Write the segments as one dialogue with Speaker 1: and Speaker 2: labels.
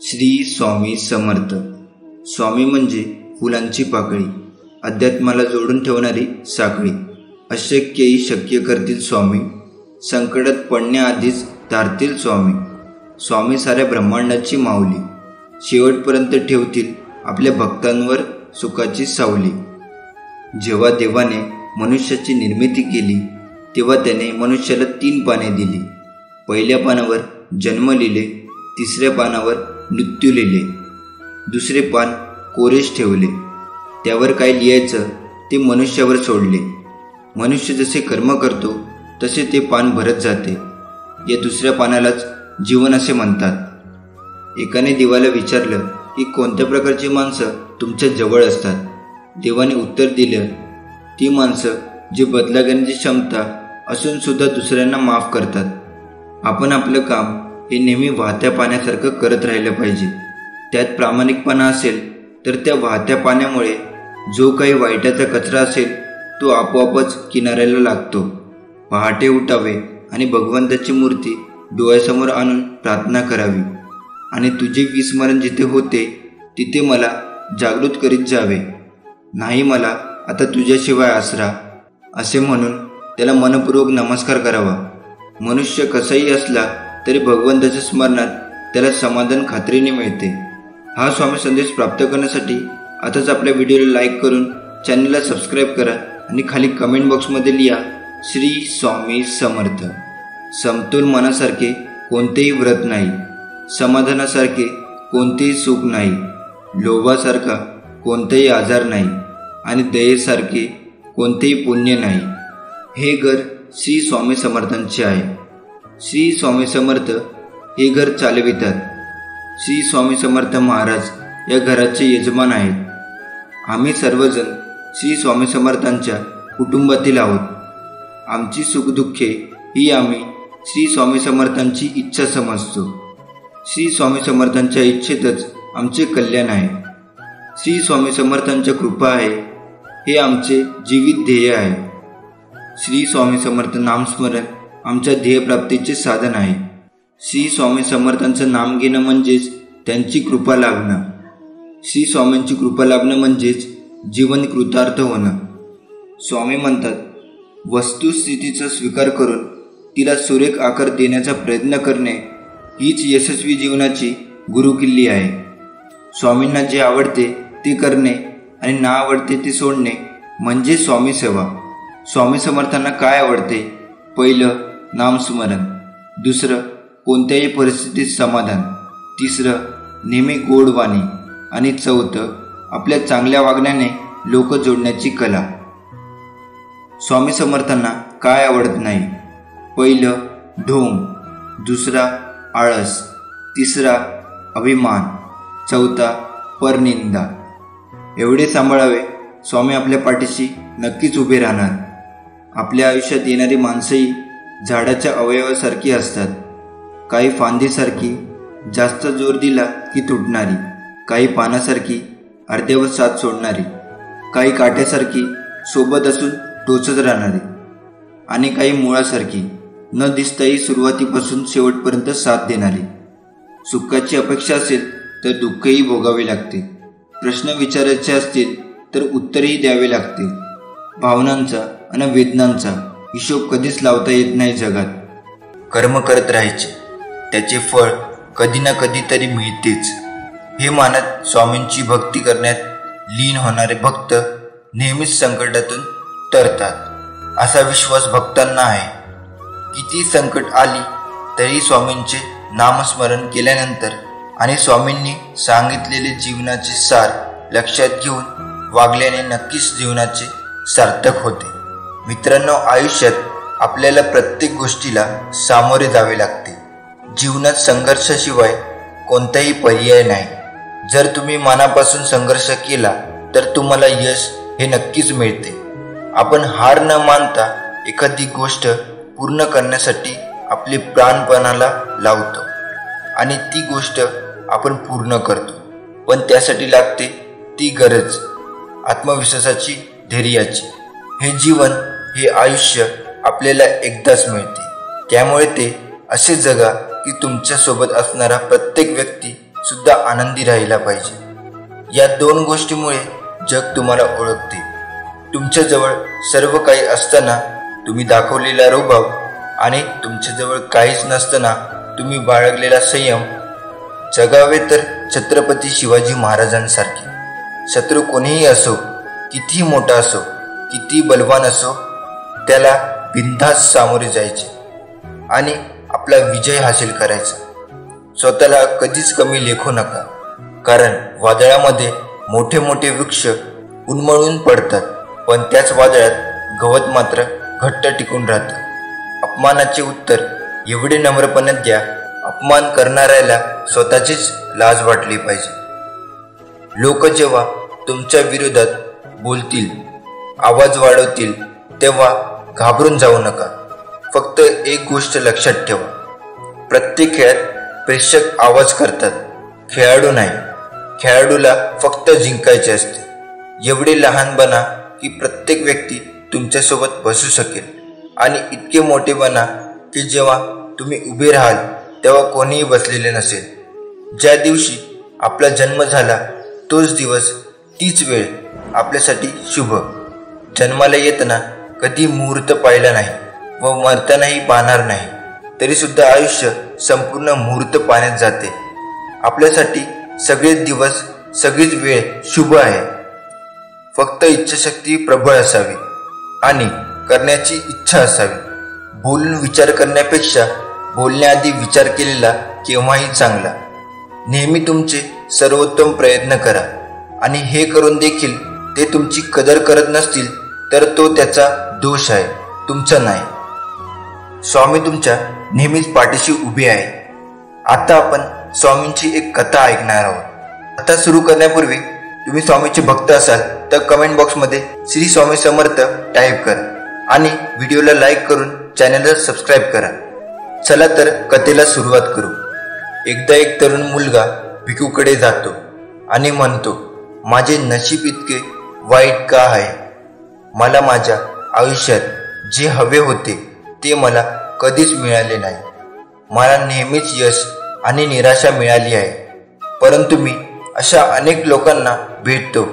Speaker 1: श्री स्वामी समर्थ. स्वामी म्हणजे फुलांची पाकळी, अध्यात्माला जोडून ठेवणारी साखळी. अशक्यही शक्य करतील स्वामी, संकटात पडण्याआधीच तारतील स्वामी. स्वामी साऱ्या ब्रह्मांडाची माऊली, शेवटपर्यंत ठेवतील आपल्या भक्तांवर सुखाची सावली. जेव्हा देवाने मनुष्याची निर्मिती केली, तेव्हा त्याने मनुष्याला 3 पाने दिली. पहिल्या पानावर जन्म लिहिले, तिसऱ्या पानावर मृत्यू लिहिले, दुसरे पान कोरेच ठेवले. त्यावर काय लिहायचं ते मनुष्यावर सोडले. मनुष्य जसे कर्म करतो तसे ते पान भरत जाते. या दुसऱ्या पानालाच जीवन असे म्हणतात. एकाने देवाला विचारलं की कोणत्या प्रकारची माणसं तुमच्या जवळ असतात. देवाने उत्तर दिलं, ती माणसं जी बदला घेण्याची क्षमता असून सुद्धा दुसऱ्यांना माफ करतात. आपण आपलं काम हे नेहमी वाहत्या पाण्यासारखं करत राहिलं पाहिजे. त्यात प्रामाणिकपणा असेल तर त्या वाहत्या पाण्यामुळे जो काही वाईटाचा कचरा असेल तो आपोआपच किनाऱ्याला लागतो. पहाटे उठावे आणि भगवंताची मूर्ती डोळ्यासमोर आणून प्रार्थना करावी आणि तुझे विस्मरण जिथे होते तिथे मला जागृत करीत जावे. नाही मला आता तुझ्याशिवाय आसरा, असे म्हणून त्याला मनपूर्वक नमस्कार करावा. मनुष्य कसाही असला तरी भगवंताच्या स्मरणात त्याला समाधान खात्रीने मिळते. हा स्वामी संदेश प्राप्त करण्यासाठी आताच आपल्या व्हिडिओला लाईक करून चॅनलला सबस्क्राईब करा आणि खाली कमेंट बॉक्समध्ये लिहा श्री स्वामी समर्थ. समतोल मनासारखे कोणतेही व्रत नाही, समाधानासारखे कोणतेही सुख नाही, लोभासारखा कोणताही आजार नाही आणि दयेसारखे कोणतेही पुण्य नाही. हे घर श्री स्वामी समर्थांचे आहे. श्री स्वामी समर्थ हे घर चालवितात. श्री स्वामी समर्थ महाराज या घराचे यजमान आहेत. आम्ही सर्वजण श्री स्वामी समर्थांच्या कुटुंबातील आहोत. आमची सुखदुःखे ही आम्ही श्री स्वामी समर्थांची इच्छा समजतो. श्री स्वामी समर्थांच्या इच्छेतच आमचे कल्याण आहे. श्री स्वामी समर्थांच्या कृपा आहे हे आमचे जीवित ध्येय आहे. श्री स्वामी समर्थ नामस्मरण आमच्या ध्येयप्राप्तीचे साधन आहे. श्री स्वामी समर्थांचं नाम घेणं म्हणजेच त्यांची कृपा लाभणं. श्री स्वामींची कृपा लाभणं म्हणजेच जीवन कृतार्थ होणं. स्वामी म्हणतात, वस्तुस्थितीचा स्वीकार करून तिला सुरेख आकार देण्याचा प्रयत्न करणे हीच यशस्वी जीवनाची गुरुकिल्ली आहे. स्वामींना जे आवडते ते करणे आणि ना आवडते ते सोडणे म्हणजे स्वामी सेवा. स्वामी समर्थांना काय आवडते? पहिलं नामस्मरण, दुसरं कोणत्याही परिस्थितीत समाधान, तिसरं नेहमी गोड वाणी आणि चौथं आपल्या चांगल्या वागण्याने लोक जोडण्याची कला. स्वामी समर्थांना काय आवडत नाही? पहिलं ढोंग, दुसरा आळस, तिसरा अभिमान, चौथा परनिंदा. एवढे सांभाळावे, स्वामी आपल्या पाठीशी नक्कीच उभे राहणार. आपल्या आयुष्यात येणारी माणसंही झाडाच्या अवयवासारखी असतात. काही फांदीसारखी जास्त जोर दिला की तुटणारी, काही पानासारखी अर्ध्यावर साथ सोडणारी, काही काट्यासारखी सोबत असून टोचत राहणारी आणि काही मुळासारखी न दिसताही सुरुवातीपासून शेवटपर्यंत साथ देणारी. सुखाची अपेक्षा असेल तर दुःखही भोगावे लागते. प्रश्न विचारायचे असतील तर उत्तरही द्यावे लागते. भावनांचा आणि वेदनांचा हिशोब कधीच लावता येत नाही जगात. कर्म करत राहायचे, त्याचे फळ कधी ना कधी तरी मिळतेच. हे मानत स्वामींची भक्ती करण्यात लीन होणारे भक्त नेहमीच संकटातून तरतात, असा विश्वास भक्तांना आहे. किती संकट आली तरी स्वामींचे नामस्मरण केल्यानंतर आणि स्वामींनी सांगितलेले जीवनाचे सार लक्षात घेऊन वागल्याने नक्कीच जीवनाचे सार्थक होते. मित्रांनो, आयुष्यात आपल्याला प्रत्येक गोष्टीला सामोरे जावे लागते. जीवनात संघर्षाशिवाय कोणताही पर्याय नाही. जर तुम्ही मनापासून संघर्ष केला तर तुम्हाला यश हे नक्कीच मिळते. आपण हार न मानता एखादी गोष्ट पूर्ण करण्यासाठी आपले प्राणपणाला लावतो आणि ती गोष्ट आपण पूर्ण करतो. पण त्यासाठी लागते ती गरज आत्मविश्वासाची, धैर्याची. हे जीवन, हे आयुष्य आपल्याला एकदाच मिळते. त्यामुळे ते असे जगा की तुमच्यासोबत असणारा प्रत्येक व्यक्ती सुद्धा आनंदी राहिला पाहिजे. या 2 गोष्टीमुळे जग तुम्हाला ओळखते. तुमच्याजवळ सर्व काही असताना तुम्ही दाखवलेला रुबाब आणि तुमच्याजवळ काहीच नसताना तुम्ही बाळगलेला संयम. जगावे तर छत्रपती शिवाजी महाराजांसारखे. शत्रू कोणीही असो, कितीही मोठा असो, किती बलवान असो, त्याला बिनधास्त सामोरे जायचे आणि आपला विजय हासिल करायचा. स्वतःला कधीच कमी लेखू नका, कारण वादळामध्ये मोठे मोठे वृक्ष उन्मळून पडतात, पण त्याच वादळात गवत मात्र घट्ट टिकून राहतं. अपमानाचे उत्तर एवढे नम्रपणे द्या, अपमान करणाऱ्याला स्वतःचीच लाज वाटली पाहिजे. लोक जेव्हा तुमच्या विरोधात बोलतील, आवाज वाढवतील, तेव्हा घाबरून जाऊ नका. फक्त एक गोष्ट लक्षात ठेवा, प्रत्येक खेळात प्रेक्षक आवाज करतात, खेळाडू नाही. खेळाडूला फक्त जिंकायचे असते. एवढे लहान बना की प्रत्येक व्यक्ती तुमच्यासोबत बसू शकेल, आणि इतके मोठे बना की जेव्हा तुम्ही उभे राहाल तेव्हा कोणीही बसलेले नसेल. ज्या दिवशी आपला जन्म झाला तोच दिवस, तीच वेळ आपल्यासाठी शुभ. जन्माला येताना कधी मुहूर्त पाहिला नाही व मरतानाही पाहणार नाही, तरीसुद्धा आयुष्य संपूर्ण मुहूर्त पाण्यात जाते. आपल्यासाठी सगळेच दिवस, सगळीच वेळ शुभ आहे. फक्त इच्छाशक्ती प्रबळ असावी आणि करण्याची इच्छा असावी. बोलून विचार करण्यापेक्षा बोलण्याआधी विचार केलेला केव्हाही चांगला. नेहमी तुमचे सर्वोत्तम प्रयत्न करा, आणि हे करून देखील ते तुमची कदर करत नसतील तर तो त्याचा दोष आहे, तुमचा नाही. स्वामी तुमच्या नेहमीच पाठीशी उभे आहे. आता आपण स्वामींची एक कथा ऐकणार आहोत. कथा सुरू करण्यापूर्वी तुम्ही स्वामीचे भक्त असाल तर कमेंट बॉक्समध्ये श्री स्वामी समर्थ टाईप करा आणि व्हिडिओला लाईक करून चॅनलला सबस्क्राईब करा. चला तर कथेला सुरुवात करू. एकदा एक तरुण मुलगा भिकूकडे जातो आणि म्हणतो, माझे नशीब इतके वाईट का आहे? मला माझ्या आयुष्यात जे हवे होते ते मला कधीच मिळाले नाही. मला नेहमीच यश आणि निराशा मिळाली आहे. परंतु मी अशा अनेक लोकांना भेटतो,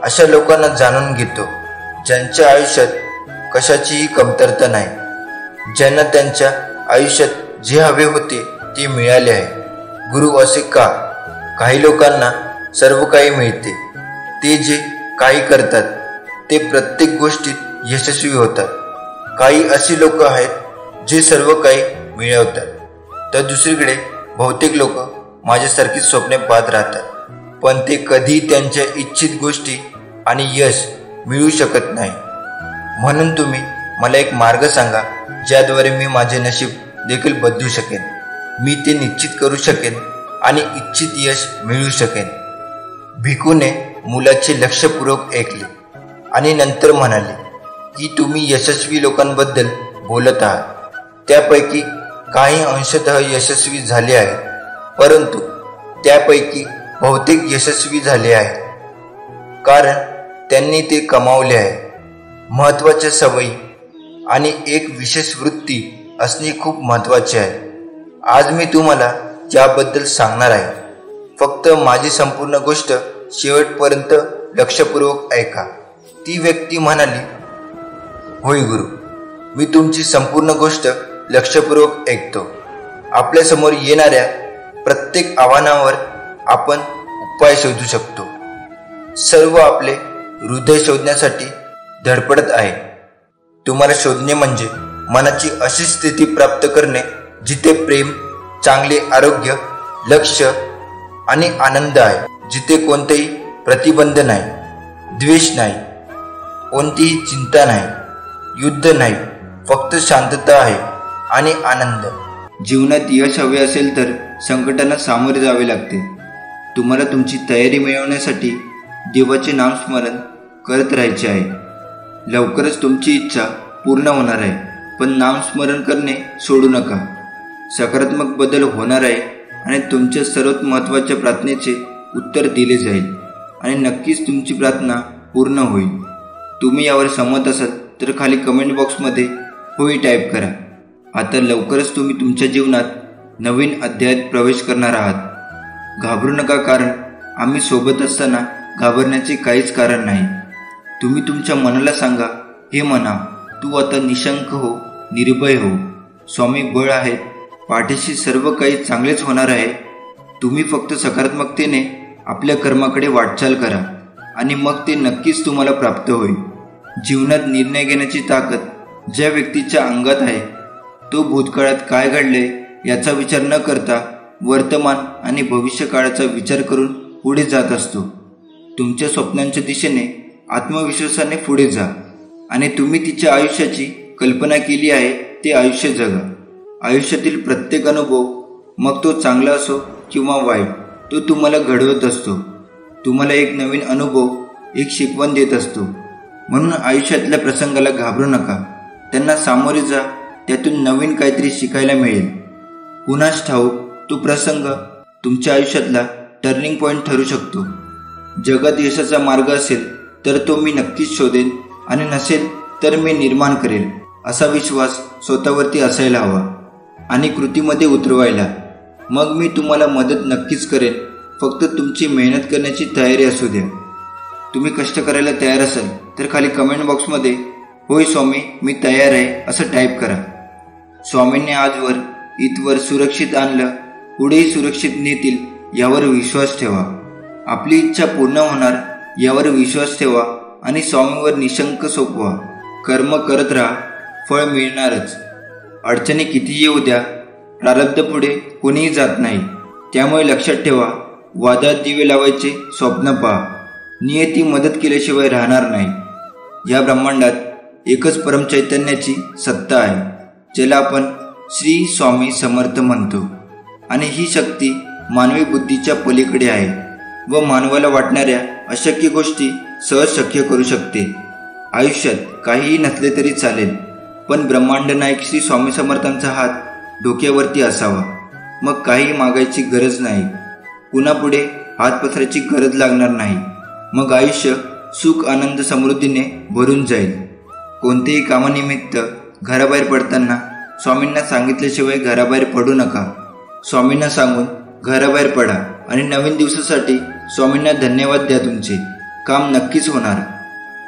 Speaker 1: अशा लोकांना जाणून घेतो ज्यांच्या आयुष्यात कशाचीही कमतरता नाही, ज्यांना त्यांच्या आयुष्यात जे हवे होते ते मिळाले आहे. गुरु, असे का? काही लोकांना सर्व काही मिळते, ते जे काही करतात ते प्रत्येक गोष्टीत यशस्वी होतात. काही असे लोक आहेत जे सर्व काही मिळवतात, तर दुसरीकडे बहुतेक लोक माझ्यासारखी स्वप्ने पाहत राहतात, पण ते कधी त्यांच्या इच्छित गोष्टी आणि यश मिळू शकत नाही. म्हणून तुम्ही मला एक मार्ग सांगा ज्याद्वारे मी माझे नशीब देखील बदलू शकेन, मी ते निश्चित करू शकेन आणि इच्छित यश मिळवू शकेन. भिकूने मुलाचे लक्षपूर्वक ऐकले आणि नंतर म्हणाले की तुम्ही यशस्वी लोकांबद्दल बोलत आहात. त्यापैकी काही अंशतः यशस्वी झाले आहेत, परंतु त्यापैकी बहुतेक यशस्वी झाले आहेत कारण त्यांनी ते कमावले आहे. महत्त्वाच्या सवयी आणि एक विशेष वृत्ती असणे खूप महत्त्वाचे आहे. आज मी तुम्हाला याबद्दल सांगणार आहे. फक्त माझी संपूर्ण गोष्ट शेवटपर्यंत लक्षपूर्वक ऐका. ती व्यक्ती म्हणाली, होय गुरु, मी तुमची संपूर्ण गोष्ट लक्षपूर्वक ऐकतो. आपल्यासमोर येणाऱ्या प्रत्येक आव्हानावर आपण उपाय शोधू शकतो. सर्व आपले हृदय शोधण्यासाठी धडपडत आहे. तुम्हाला शोधणे म्हणजे मनाची अशी स्थिती प्राप्त करणे जिथे प्रेम, चांगले आरोग्य, लक्ष आणि आनंद आहे, जिथे कोणतेही प्रतिबंध नाही, द्वेष नाही, कोणतीही चिंता नाही, युद्ध नाही, फक्त शांतता आहे आणि आनंद.
Speaker 2: जीवनात यश हवे असेल तर संकटांना सामोरे जावे लागते. तुम्हाला तुमची तयारी मिळवण्यासाठी देवाचे नामस्मरण करत राहायचे आहे. लवकरच तुमची इच्छा पूर्ण होणार आहे, पण नामस्मरण करणे सोडू नका. सकारात्मक बदल होणार आहे आणि तुमच्या सर्वात महत्त्वाच्या प्रार्थनेचे उत्तर दिले जाईल आणि नक्कीच तुमची प्रार्थना पूर्ण होईल. तुम्ही यावर सहमत असाल तर खाली कमेंट बॉक्समध्ये होय टाईप करा. आता लवकरच तुम्ही तुमच्या जीवनात नवीन अध्यायात प्रवेश करणार आहात.
Speaker 1: घाबरू नका, कारण आम्ही सोबत असताना घाबरण्याचे काहीच कारण नाही. तुम्ही तुमच्या मनाला सांगा, हे मना, तू आता निशंक हो, निर्भय हो. स्वामी बळ आहेत, पाठीशी सर्व काही चांगलेच होणार आहे. तुम्ही फक्त सकारात्मकतेने आपल्या कर्माकडे वाटचाल करा आणि मग ते नक्कीच तुम्हाला प्राप्त होईल. जीवनात निर्णय घेण्याची ताकद ज्या व्यक्तीच्या अंगात आहे, तो भूतकाळात काय घडले याचा विचार न करता वर्तमान आणि भविष्यकाळाचा विचार करून पुढे जात असतो. तुमच्या स्वप्नांच्या दिशेने आत्मविश्वासाने पुढे जा आणि तुम्ही तिच्या आयुष्याची कल्पना केली आहे ते आयुष्य जगा. आयुष्यातील प्रत्येक अनुभव, मग तो चांगला असो किंवा वाईट, तो तुम्हाला घडवत असतो. तुम्हाला एक नवीन अनुभव, एक शिकवण देत असतो. म्हणून आयुष्यातल्या प्रसंगाला घाबरू नका, त्यांना सामोरे जा. त्यातून नवीन काहीतरी शिकायला मिळेल. कुणास ठाऊक, तो प्रसंग तुमच्या आयुष्यातला टर्निंग पॉईंट ठरू शकतो. जगात यशाचा मार्ग असेल तर तो मी नक्कीच शोधेन आणि नसेल तर मी निर्माण करेल, असा विश्वास स्वतःवरती असायला हवा आणि कृतीमध्ये उतरवायला. मग मी तुम्हाला मदत नक्कीच करेन. फक्त तुमची मेहनत करण्याची तयारी असू द्या. तुम्ही कष्ट करायला तयार असाल तर खाली कमेंट बॉक्समध्ये होय स्वामी, मी तयार आहे असं टाईप करा. स्वामींनी आजवर इथवर सुरक्षित आणलं, पुढेही सुरक्षित नेतील यावर विश्वास ठेवा. आपली इच्छा पूर्ण होणार यावर विश्वास ठेवा आणि स्वामींवर निशंक सोपवा. कर्म करत राहा, फळ मिळणारच. अडचणी किती येऊ द्या, प्रारब्ध पुढे कोणीही जात नाही. त्यामुळे लक्षात ठेवा, वादात दिवे लावायचे स्वप्न पहा. नियती मदत केल्याशिवाय राहणार नाही. या ब्रह्मांडात एकच परमचैतन्याची सत्ता आहे, ज्याला आपण श्री स्वामी समर्थ म्हणतो. आणि ही शक्ती मानवी बुद्धीच्या पलीकडे आहे व मानवाला वाटणाऱ्या अशक्य गोष्टी सहज शक्य करू शकते. आयुष्यात काहीही नसले तरी चालेल, पण ब्रह्मांड नायक श्री स्वामी समर्थांचा हात डोक्यावरती असावा. मग काही मागायची गरज नाही, कुणापुढे हात पसरायची गरज लागणार नाही. मग आयुष्य सुख, आनंद, समृद्धीने भरून जाईल. कोणतेही कामानिमित्त घराबाहेर पडताना स्वामींना सांगितल्याशिवाय घराबाहेर पडू नका. स्वामींना सांगून घराबाहेर पडा आणि नवीन दिवसासाठी स्वामींना धन्यवाद द्या. तुमचे काम नक्कीच होणार.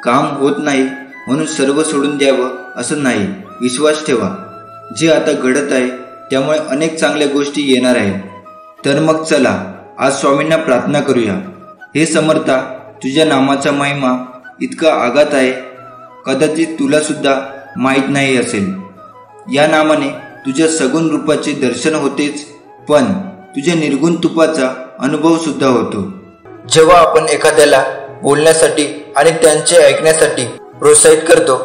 Speaker 1: काम होत नाही म्हणून सर्व सोडून द्यावं असं नाही. विश्वास ठेवा, जे आता घडत आहे त्यामुळे अनेक चांगल्या गोष्टी येणार आहेत. तर मग चला आज स्वामींना प्रार्थना करूया. हे समर्था, तुझ्या नामाचा महिमा इतका आगात आहे, कदाचित तुला सुद्धा माहीत नाही असेल. या नामाने तुझ्या सगुण रूपाचे दर्शन होतेच, पण तुझ्या निर्गुण तुपाचा अनुभव सुद्धा होतो. जेव्हा आपण एखाद्याला बोलण्यासाठी आणि त्यांचे ऐकण्यासाठी प्रोत्साहित करतो,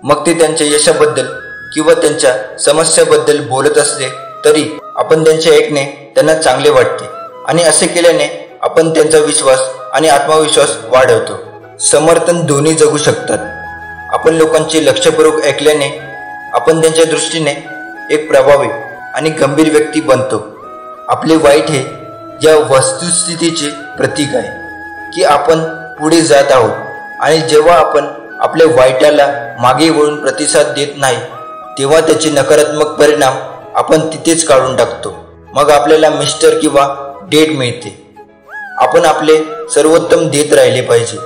Speaker 1: मग ते त्यांच्या यशाबद्दल किंवा त्यांच्या समस्याबद्दल बोलत असले तरी आपण त्यांचे ऐकणे त्यांना चांगले वाटते आणि असे केल्याने आपण त्यांचा विश्वास आणि आत्मविश्वास वाढवतो. समर्थन दोन्ही जगू शकतात. आपण लोकांचे लक्षपूर्वक ऐकल्याने आपण त्यांच्या दृष्टीने एक प्रभावी आणि गंभीर व्यक्ती बनतो. आपले वाईट हे या वस्तुस्थितीचे प्रतीक आहे की आपण पुढे जात आहोत, आणि जेव्हा आपण आपल्या वाईटाला मागे वळून प्रतिसाद देत नाही तेव्हा त्याचे नकारात्मक परिणाम आपण तिथेच काढून टाकतो. मग आपल्याला मिस्टर किंवा डेट मिळते. आपण आपले सर्वोत्तम देत राहिले पाहिजे.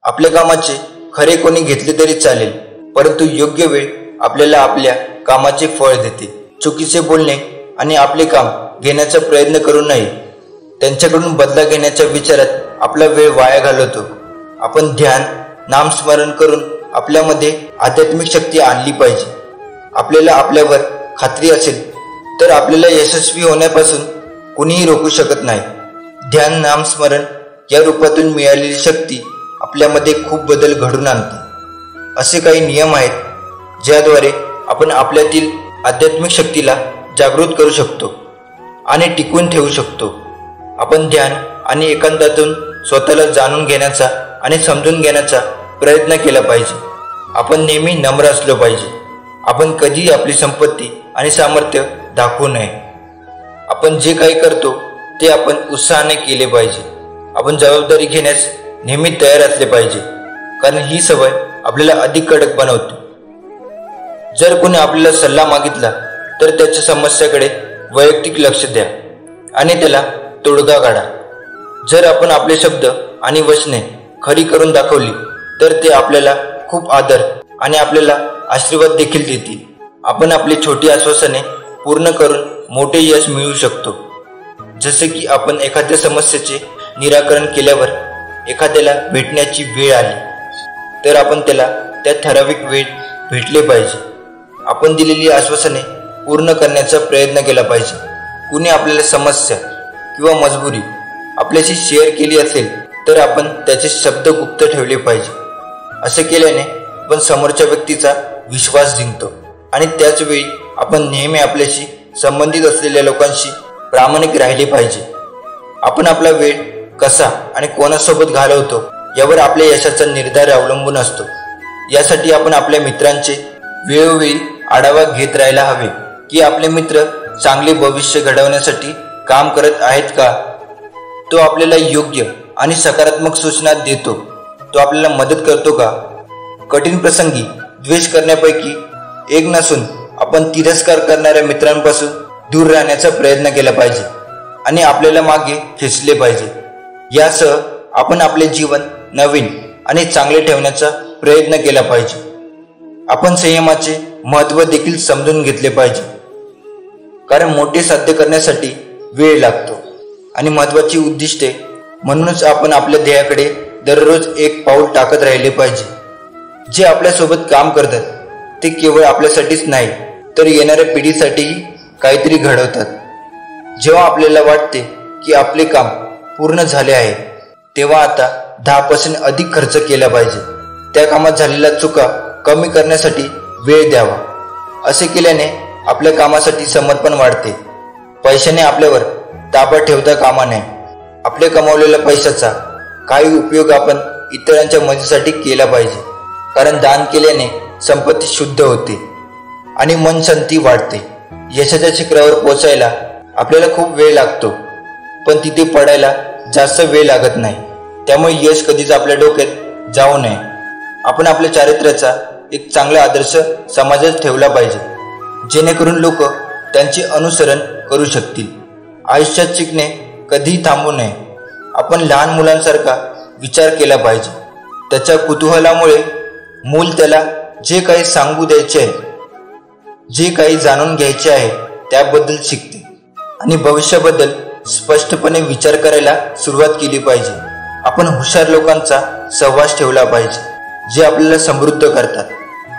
Speaker 1: आपल्या कामाचे खरे कोणी घेतले तरी चालेल, परंतु योग्य वेळ आपल्याला आपल्या कामाचे फळ देते. चुकीचे बोलणे आणि आपले काम घेण्याचा प्रयत्न करू नये. त्यांच्याकडून बदला घेण्याच्या विचारात आपला वेळ वाया घालवतो. आपण ध्यान, नामस्मरण करून आपल्यामध्ये आध्यात्मिक शक्ती आणली पाहिजे. आपल्याला आपल्यावर खात्री असेल तर आपल्याला यशस्वी होण्यापासून कोणीही रोखू शकत नाही. ध्यान, नामस्मरण या रूपातून मिळालेली शक्ती आपल्यामध्ये खूप बदल घडून आणते. असे काही नियम आहेत ज्याद्वारे आपण आपल्यातील आध्यात्मिक शक्तीला जागृत करू शकतो आणि टिकवून ठेवू शकतो. आपण ध्यान आणि एकांतातून स्वतःला जाणून घेण्याचा आणि समजून घेण्याचा प्रयत्न केला पाहिजे. आपण नेहमी नम्र असलो पाहिजे. आपण कधीही आपली संपत्ती आणि सामर्थ्य दाखवू नये. आपण जे काही करतो ते आपण उत्साहाने केले पाहिजे. आपण जबाबदारी घेण्यास नेहमी तयार असले पाहिजे, कारण ही सवय आपल्याला अधिक कडक बनवते. जर कोणी आपल्याला सल्ला मागितला तर त्याच्या समस्याकडे वैयक्तिक लक्ष द्या आणि त्याला तोडगा काढा. जर आपण आपले शब्द आणि वचने खरी करून दाखवली तर ते आपल्याला खूप आदर आणि आपल्याला आशीर्वाद देखील देतील. आपण आपली छोटी आश्वासने पूर्ण करून मोठे यश मिळवू शकतो. जसे की आपण एखाद्या समस्येचे निराकरण केल्यावर एखाद्याला भेटण्याची वेळ आली तर आपण त्याला त्या ठराविक वेळ भेटले पाहिजे. आपण दिलेली आश्वासने पूर्ण करण्याचा प्रयत्न केला पाहिजे. कुणी आपल्याला समस्या किंवा मजबुरी आपल्याशी शेअर केली असेल तर आपण त्याचे शब्द गुप्त ठेवले पाहिजे. असे केल्याने आपण समोरच्या व्यक्तीचा विश्वास जिंकतो आणि त्याच वेळी आपण नेहमी आपल्याशी संबंधित असलेल्या लोकांशी प्रामाणिक राहिले पाहिजे. आपण आपला वेळ कसा आणि कोणासोबत घालवतो यावर आपल्या यशाचा निर्धार अवलंबून असतो. यासाठी आपण आपल्या मित्रांचे वेळोवेळी आढावा घेत राहायला हवे की आपले मित्र चांगले भविष्य घडवण्यासाठी काम करत आहेत का. तो आपल्याला योग्य आणि सकारात्मक सूचना देतो. तो आपल्याला मदत करतो का. कठीण प्रसंगी द्वेष करण्यापैकी एक नसून आपण तिरस्कार करणाऱ्या मित्रांपासून दूर राहण्याचा प्रयत्न केला पाहिजे आणि आपल्याला मागे खेचले पाहिजे. यासह आपण आपले जीवन नवीन आणि चांगले ठेवण्याचा प्रयत्न केला पाहिजे. आपण संयमाचे महत्त्व देखील समजून घेतले पाहिजे, कारण मोठे साध्य करण्यासाठी वेळ लागतो आणि महत्त्वाची उद्दिष्टे. म्हणूनच आपण आपल्या ध्येयाकडे दररोज एक पाऊल टाकत राहिले पाहिजे. जे आपल्यासोबत काम करतात ते केवळ आपल्यासाठीच नाही तर येणाऱ्या पिढीसाठीही काहीतरी घडवतात. जेव्हा आपल्याला वाटते की आपले काम पूर्ण झाले आहे तेव्हा आता 10% अधिक खर्च केला पाहिजे. त्या कामात झालेल्या चुका कमी करण्यासाठी वेळ द्यावा. असे केल्याने आपल्या कामासाठी समर्पण वाढते. पैशाने आपल्यावर ताबा ठेवता कामा नये. आपल्या कमावलेल्या पैशाचा काही उपयोग आपण इतरांच्या मदतीसाठी केला पाहिजे, कारण दान केल्याने संपत्ती शुद्ध होते आणि मन शांती वाढते. यशाच्या शिखरावर पोचायला आपल्याला खूप वेळ लागतो, पण तिथे पडायला जास्त वेळ लागत नाही. त्यामुळे यश कधीच आपल्या डोक्यात जाऊ नये. आपण आपल्या चारित्र्याचा एक चांगला आदर्श समाजात ठेवला पाहिजे, जेणेकरून लोक त्यांचे अनुसरण करू शकतील. आयुष्यात शिकणे कधीही थांबू नये. आपण लहान मुलांसारखा विचार केला पाहिजे. त्याच्या कुतूहलामुळे मूल त्याला जे काही सांगू द्यायचे आहे, जे काही जाणून घ्यायचे आहे त्याबद्दल शिकते आणि भविष्याबद्दल स्पष्टपणे विचार करायला सुरुवात केली पाहिजे. आपण हुशार लोकांचा सहवास ठेवला पाहिजे, जे आपल्याला समृद्ध करतात,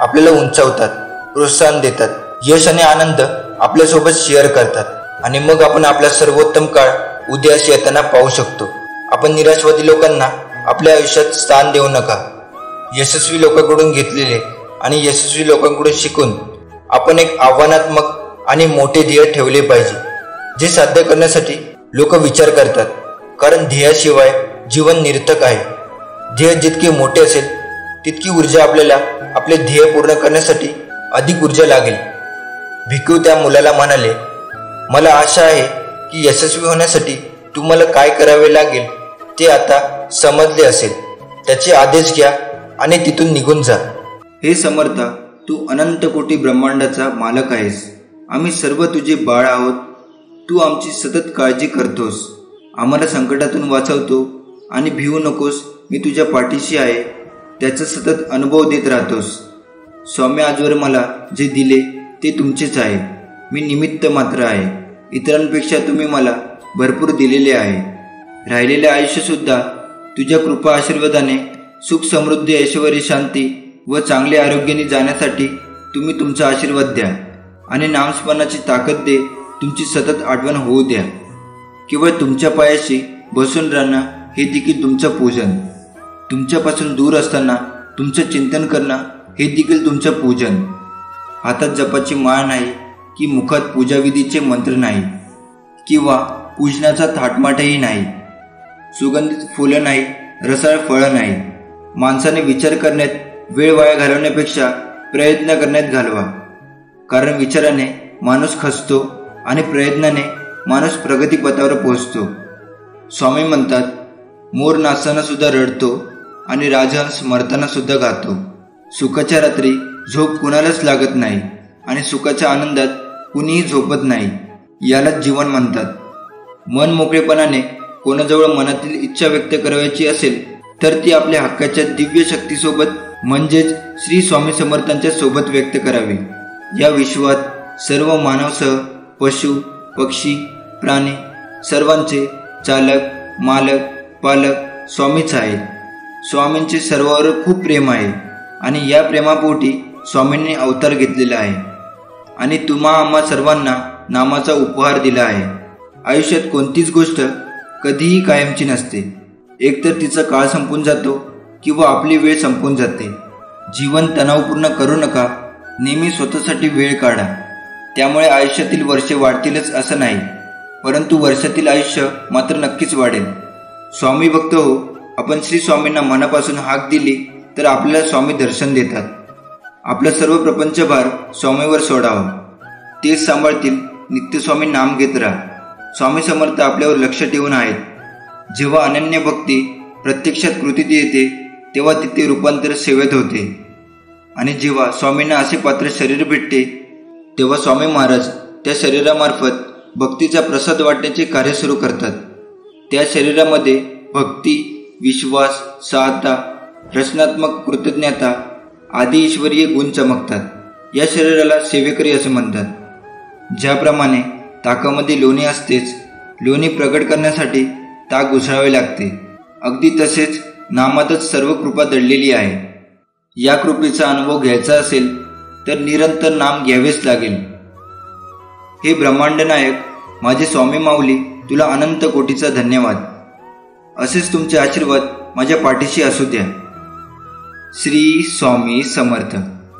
Speaker 1: आपल्याला उंचावतात, प्रोत्साहन देतात, यश आणि आनंद आपल्यासोबत शेअर करतात आणि मग आपण आपला सर्वोत्तम काळ उद्यास येताना पाहू शकतो. आपण निराशवादी लोकांना आपल्या आयुष्यात स्थान देऊ नका. यशस्वी लोकांकडून घेतलेले आणि यशस्वी लोकांकडून शिकून आपण एक आव्हानात्मक आणि मोठे ध्येय ठेवले पाहिजे, जे साध्य करण्यासाठी लोक विचार करतात, कारण ध्येयाशिवाय जीवन निरर्थक आहे. ध्येय जितके मोठे असेल तितकी ऊर्जा आपल्याला आपले ध्येय पूर्ण करण्यासाठी अधिक ऊर्जा लागेल. भिकू त्या मुलाला म्हणाले, मला आशा आहे की यशस्वी होण्यासाठी तुम्हाला काय करावे लागेल ते आता समजले असेल. त्याचे आदेश घ्या आणि तिथून निघून जा.
Speaker 2: हे समर्था, तू अनंत कोटी ब्रह्मांडाचा मालक आहेस. आम्ही सर्व तुझे बाळ आहोत. तू आमची सतत काळजी करतोस, आम्हाला संकटातून वाचवतो आणि भिवू नकोस, मी तुझ्या पाठीशी आहे, त्याचा सतत अनुभव देत राहतोस. स्वामी, आजवर मला जे दिले ते तुमचेच आहे. मी निमित्त मात्र आहे. इतरांपेक्षा तुम्ही मला भरपूर दिलेले आहे. राहिलेले आयुष्यसुद्धा तुझ्या कृपा आशीर्वादाने सुख, समृद्धी, ऐश्वर्य, शांती व चांगले आरोग्याने जाण्यासाठी तुम्ही तुमचा आशीर्वाद द्या आणि नामस्मरणाची ताकद दे. तुमची सतत आठवण होऊ द्या. केवळ तुमच्या पायाशी बसून राहणं हे देखील तुमचं पूजन. तुमच्यापासून दूर असताना तुमचं चिंतन करणं हे देखील तुमचं पूजन. हातात जपाची माळ नाही की मुखात पूजाविधीचे मंत्र नाही किंवा पूजनाचा थाटमाटही नाही. सुगंधित फुलं नाही, रसाळ फळं नाही. माणसाने विचार करण्यात वेळ वाया घालवण्यापेक्षा प्रयत्न करण्यात घालवा, कारण विचाराने माणूस खचतो आणि प्रयत्नाने माणूस प्रगतीपथावर पोहोचतो. स्वामी म्हणतात, मोर नाचताना सुद्धा रडतो आणि राजहंस मरताना सुद्धा गातो. सुखाच्या रात्री झोप कुणालाच लागत नाही आणि सुखाच्या आनंदात कुणीही झोपत नाही. यालाच जीवन म्हणतात.
Speaker 1: मन मोकळेपणाने कोणाजवळ मनातील इच्छा व्यक्त करायची असेल तर ती आपल्या हक्काच्या दिव्य शक्तीसोबत म्हणजेच श्री स्वामी समर्थांच्या सोबत व्यक्त करावी. या विश्वात सर्व मानवसह पशु पक्षी प्राणी सर्वांचे चालक मालक पालक स्वामीच आहेत. स्वामींचे सर्वांवर खूप प्रेम आहे आणि या प्रेमापोटी स्वामींनी अवतार घेतलेला आहे आणि तुम्हा आम्हा सर्वांना नामाचा उपहार दिला आहे. आयुष्यात कोणतीच गोष्ट कधीही कायमची नसते. एकतर तिचा काळ संपून जातो किंवा आपली वेळ संपून जाते. जीवन तणावपूर्ण करू नका, नेहमी स्वतःसाठी वेळ काढा. त्यामुळे आयुष्यातील वर्षे वाढतीलच असं नाही, परंतु वर्षातील आयुष्य मात्र नक्कीच वाढेल. स्वामी भक्त हो, आपण श्री स्वामींना मनापासून हाक दिली तर आपल्याला स्वामी दर्शन देतात. आपला सर्व प्रपंचभार स्वामीवर सोडावा, तेच सांभाळतील. नित्यस्वामी नाम घेत राहा. स्वामी समर्थ आपल्यावर लक्ष ठेवून आहेत. जेव्हा अनन्य भक्ती प्रत्यक्षात कृतीत येते तेव्हा तिथे रूपांतर सेवेत होते आणि जेव्हा स्वामींना असे पात्र शरीर भेटते तेव्हा स्वामी महाराज त्या शरीरामार्फत भक्तीचा प्रसाद वाटण्याचे कार्य सुरू करतात. त्या शरीरामध्ये भक्ती, विश्वास, सहायता, रचनात्मक कृतज्ञता आदी ईश्वरीय गुण चमकतात. या शरीराला सेवेकरी असे म्हणतात. ज्याप्रमाणे ताकामध्ये लोणी असतेच, लोणी प्रगट करण्यासाठी ताक घुसळावे लागते, अगदी तसेच नामातच सर्व कृपा दडलेली आहे. या कृपेचा अनुभव घ्यायचा असेल तर निरंतर नाम घ्यावेच लागेल. हे ब्रह्मांड नायक माझे स्वामी माऊली, तुला अनंत कोटीचा धन्यवाद. असेच तुमचे आशीर्वाद माझ्या पाठीशी असू द्या. श्री स्वामी समर्थ.